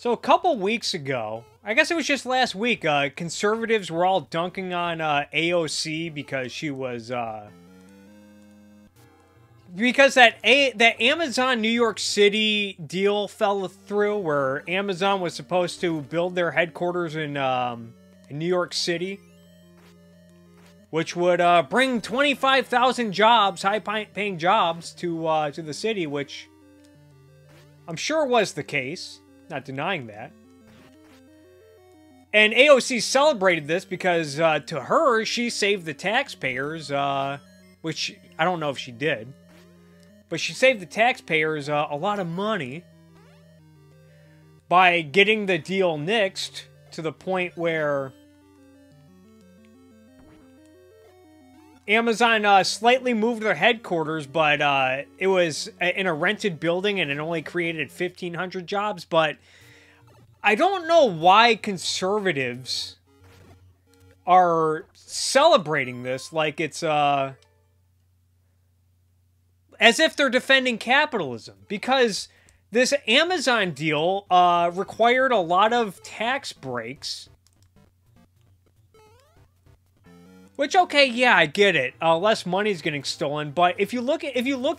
So a couple weeks ago, I guess it was just last week, conservatives were all dunking on AOC because she was because that Amazon New York City deal fell through, where Amazon was supposed to build their headquarters in New York City, which would bring 25,000 jobs, high-paying jobs to the city, which I'm sure was the case. Not denying that. And AOC celebrated this because, to her, she saved the taxpayers, which I don't know if she did. But she saved the taxpayers a lot of money by getting the deal nixed to the point where Amazon slightly moved their headquarters, but it was in a rented building and it only created 1,500 jobs. But I don't know why conservatives are celebrating this like it's as if they're defending capitalism. Because this Amazon deal required a lot of tax breaks. Which, okay, yeah, I get it. Less money is getting stolen, but if you look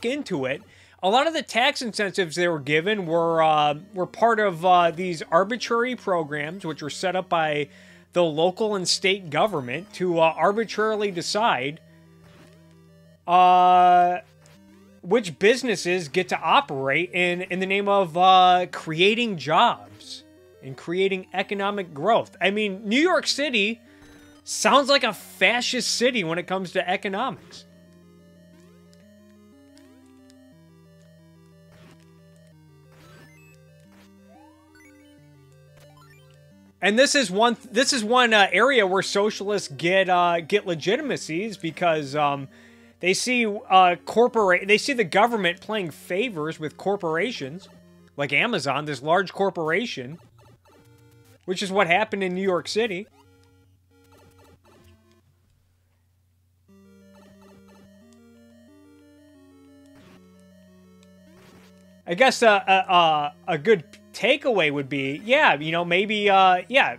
into it, a lot of the tax incentives they were given were part of these arbitrary programs, which were set up by the local and state government to arbitrarily decide which businesses get to operate in the name of creating jobs and creating economic growth. I mean, New York City sounds like a fascist city when it comes to economics. And this is one area where socialists get legitimacies because they see the government playing favors with corporations like Amazon, this large corporation, which is what happened in New York City. I guess a good takeaway would be, yeah, you know, maybe, yeah,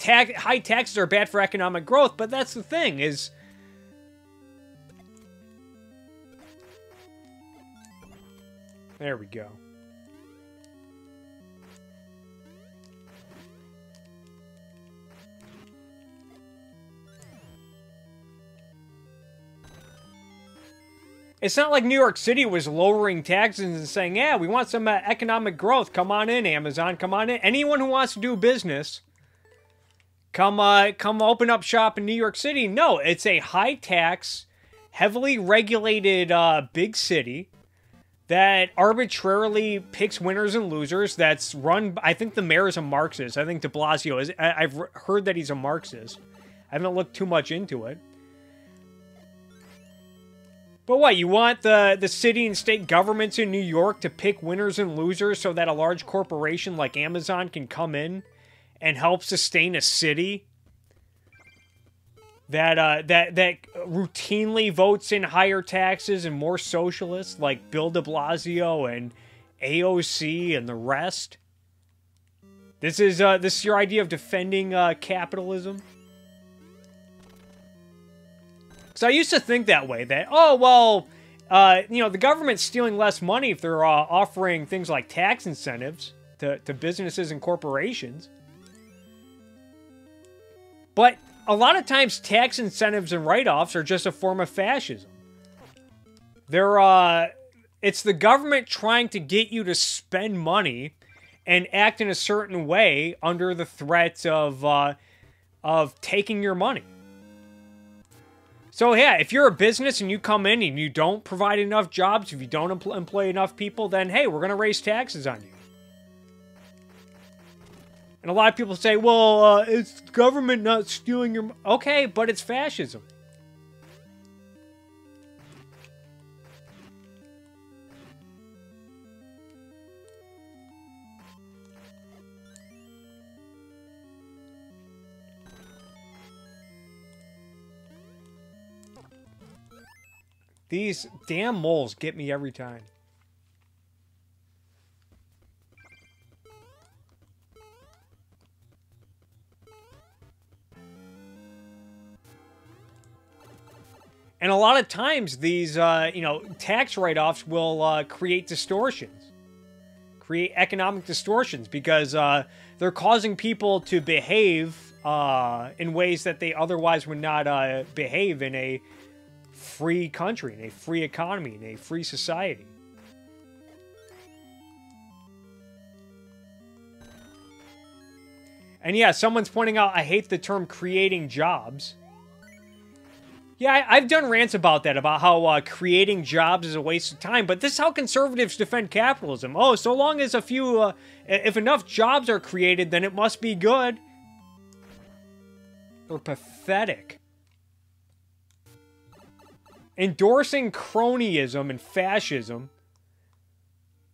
high taxes are bad for economic growth, but that's the thing, is there we go. It's not like New York City was lowering taxes and saying, yeah, we want some economic growth. Come on in, Amazon. Come on in. Anyone who wants to do business, come open up shop in New York City. No, it's a high-tax, heavily regulated big city that arbitrarily picks winners and losers. That's run, I think the mayor is a Marxist. I think de Blasio is. I've heard that he's a Marxist. I haven't looked too much into it. But what, you want the city and state governments in New York to pick winners and losers so that a large corporation like Amazon can come in and help sustain a city that routinely votes in higher taxes and more socialists like Bill de Blasio and AOC and the rest? This is your idea of defending capitalism? So I used to think that way, that, oh, well, you know, the government's stealing less money if they're offering things like tax incentives to businesses and corporations. But a lot of times tax incentives and write-offs are just a form of fascism. It's the government trying to get you to spend money and act in a certain way under the threat of taking your money. So yeah, if you're a business and you come in and you don't provide enough jobs, if you don't employ enough people, then hey, we're going to raise taxes on you. And a lot of people say, well, it's government not stealing your... Okay, but it's fascism. These damn moles get me every time. And a lot of times these, you know, tax write-offs will create distortions. Create economic distortions because they're causing people to behave in ways that they otherwise would not behave in a free country, in a free economy, in a free society. And yeah, someone's pointing out, I hate the term creating jobs. Yeah, I've done rants about that, about how creating jobs is a waste of time, but this is how conservatives defend capitalism. Oh, so long as a few, if enough jobs are created, then it must be good. They're pathetic. Endorsing cronyism and fascism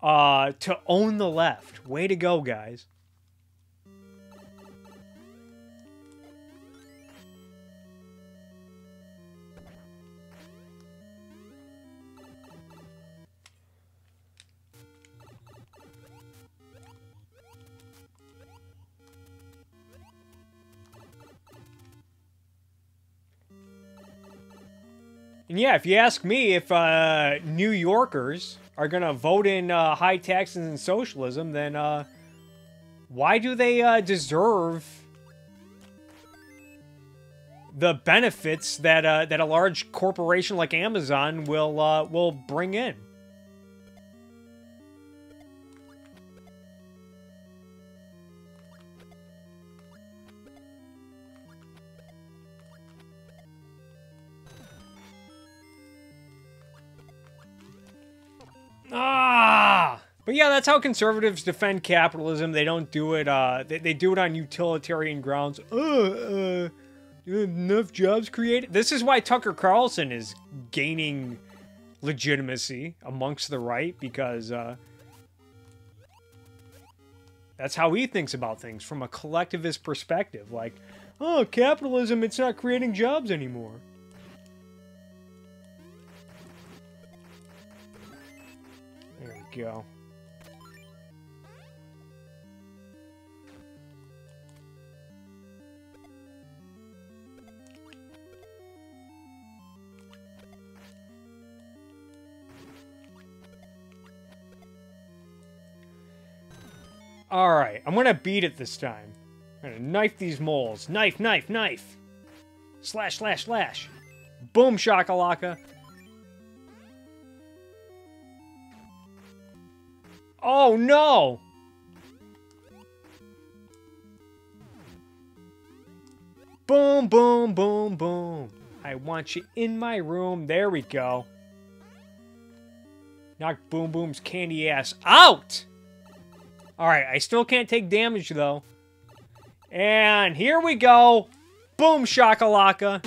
to own the left. Way to go, guys. And yeah, if you ask me if New Yorkers are going to vote in high taxes and socialism, then why do they deserve the benefits that that a large corporation like Amazon will bring in? But yeah, that's how conservatives defend capitalism. They don't do it, they do it on utilitarian grounds. Enough jobs created? This is why Tucker Carlson is gaining legitimacy amongst the right, because that's how he thinks about things, from a collectivist perspective. Like, oh, capitalism, it's not creating jobs anymore. There we go. Alright, I'm gonna beat it this time. I'm gonna knife these moles. Knife, knife, knife! Slash, slash, slash! Boom shakalaka! Oh no! Boom, boom, boom, boom. I want you in my room. There we go. Knock Boom Boom's candy ass out! Alright, I still can't take damage, though. And here we go. Boom shakalaka.